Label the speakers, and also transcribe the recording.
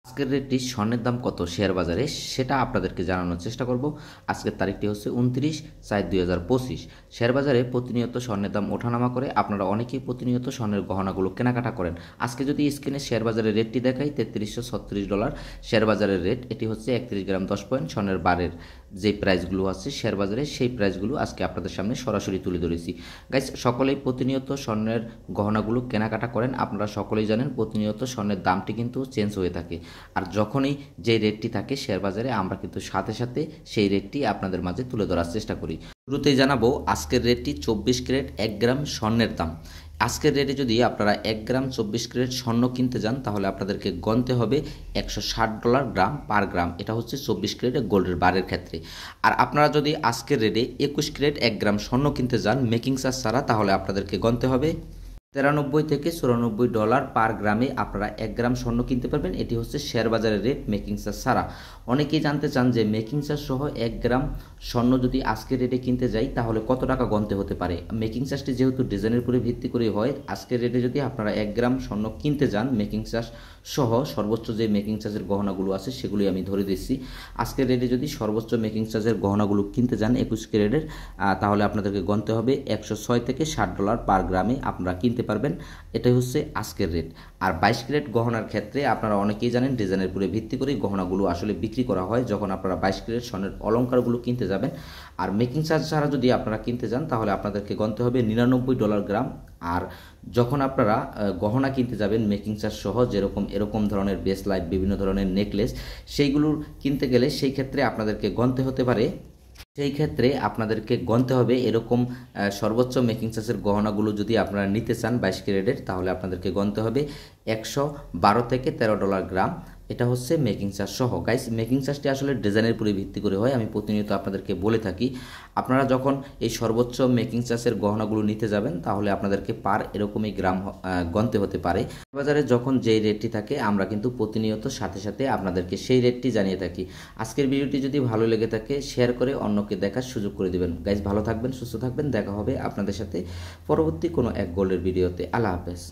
Speaker 1: আজকের রেটটি স্বর্ণের দাম কত শেয়ার বাজারে সেটা আপনাদেরকে জানানোর চেষ্টা করব। আজকের তারিখটি হচ্ছে 29/4/2025। শেয়ার বাজারে প্রতিনিয়ত স্বর্ণের দাম ওঠানামা করে, আপনারা অনেকেই প্রতিনিয়ত স্বর্ণের গহনাগুলো কেনাকাটা করেন। আজকে যদি স্ক্রিনে শেয়ার বাজারের রেটটি দেখাই, $3336 শেয়ার বাজারের রেট। এটি হচ্ছে 31 গ্রাম 10 পয়েন্ট স্বর্ণের বারের যে প্রাইসগুলো আছে শেয়ার বাজারে, সেই প্রাইসগুলো আজকে আপনাদের সামনে সরাসরি তুলে ধরেছি। গাইস, সকলেই প্রতিনিয়ত স্বর্ণের গহনাগুলো কেনাকাটা করেন। আপনারা সকলেই জানেন প্রতিনিয়ত স্বর্ণের দামটি কিন্তু চেঞ্জ হয়ে থাকে, আর যখনই যে রেটটি থাকে শেয়ার বাজারে আমরা কিন্তু সাথে সাথে সেই রেটটি আপনাদের মাঝে তুলে ধরার চেষ্টা করি। শুরুতেই জানাবো আজকের রেটটি 24 ক্যারেট 1 গ্রাম স্বর্ণের দাম। আজকের রেটে যদি আপনারা 1 গ্রাম 24 ক্যারেট স্বর্ণ কিনতে যান তাহলে আপনাদেরকে গণতে হবে $160 গ্রাম পার গ্রাম। এটা হচ্ছে 24 ক্যারেটের গোল্ডের বারের ক্ষেত্রে। আর আপনারা যদি আজকের রেটে 21 ক্যারেট 1 গ্রাম স্বর্ণ কিনতে যান মেকিং চার্জ ছাড়া, তাহলে আপনাদেরকে গণতে হবে $93 থেকে $94 পার গ্রামে আপনারা 1 গ্রাম স্বর্ণ কিনতে পারবেন। এটি হচ্ছে শেয়ার বাজারের রেট মেকিং চার্জ ছাড়া। অনেকেই জানতে চান যে মেকিং চার্জ সহ 1 গ্রাম স্বর্ণ যদি আজকের রেটে কিনতে যাই তাহলে কত টাকা গণতে হতে পারে। মেকিং চার্জটি যেহেতু ডিজাইনের উপরে ভিত্তি করে হয়, আজকের রেটে যদি আপনারা 1 গ্রাম স্বর্ণ কিনতে যান মেকিং চার্জ সহ সর্বোচ্চ যে মেকিং চার্জের গহনাগুলো আছে সেগুলি আমি ধরে দিচ্ছি। আজকের রেটে যদি সর্বোচ্চ মেকিং চার্জের গহনাগুলো কিনতে যান 21 ক্যারেটের, তাহলে আপনাদেরকে গণতে হবে $106 থেকে $60 পার গ্রামে আপনারা কিনতে পারবেন। এটাই হচ্ছে আজকের রেট। আর 22 ক্যারেট গহনার ক্ষেত্রে আপনারা অনেকেই জানেন ডিজাইনের উপরে ভিত্তি করে গহনাগুলো আসলে বিক্রি করা হয় যখন আপনারা 22 ক্যারেট স্বর্ণের অলংকারগুলো কিনতে যাবেন। আর মেকিং চার্জ ছাড়া যদি আপনারা কিনতে যান তাহলে আপনাদেরকে গণতে হবে $99 গ্রাম। আর যখন আপনারা গহনা কিনতে যাবেন মেকিং চার্জ সহ, যেরকম এরকম ধরনের ব্রেসলাইট, বিভিন্ন ধরনের নেকলেস, সেইগুলোর কিনতে গেলে সেই ক্ষেত্রে আপনাদেরকে গণতে হবে এরকম সর্বোচ্চ মেকিং চার্জের গহনাগুলো যদি আপনারা নিতে চান 22 ক্যারেটের, তাহলে আপনাদেরকে গণতে হবে $112 থেকে $13 গ্রাম। এটা হচ্ছে মেকিং চার্জ সহ। গাইস, মেকিং চার্জটি আসলে ডিজাইনের উপরে ভিত্তি করে হয়, আমি প্রতিনিয়ত আপনাদেরকে বলে থাকি। আপনারা যখন এই সর্বোচ্চ মেকিং চার্জের গহনাগুলো নিতে যাবেন তাহলে আপনাদেরকে পার এরকমই গ্রাম গণতে হতে পারে। বাজারে যখন যেই রেটটি থাকে আমরা কিন্তু প্রতিনিয়ত সাথে সাথে আপনাদেরকে সেই রেটটি জানিয়ে থাকি। আজকের ভিডিওটি যদি ভালো লেগে থাকে শেয়ার করে অন্যকে দেখার সুযোগ করে দেবেন। গাইস, ভালো থাকবেন, সুস্থ থাকবেন। দেখা হবে আপনাদের সাথে পরবর্তী কোনো এক গোল্ডের ভিডিওতে। আল্লাহ হাফেজ।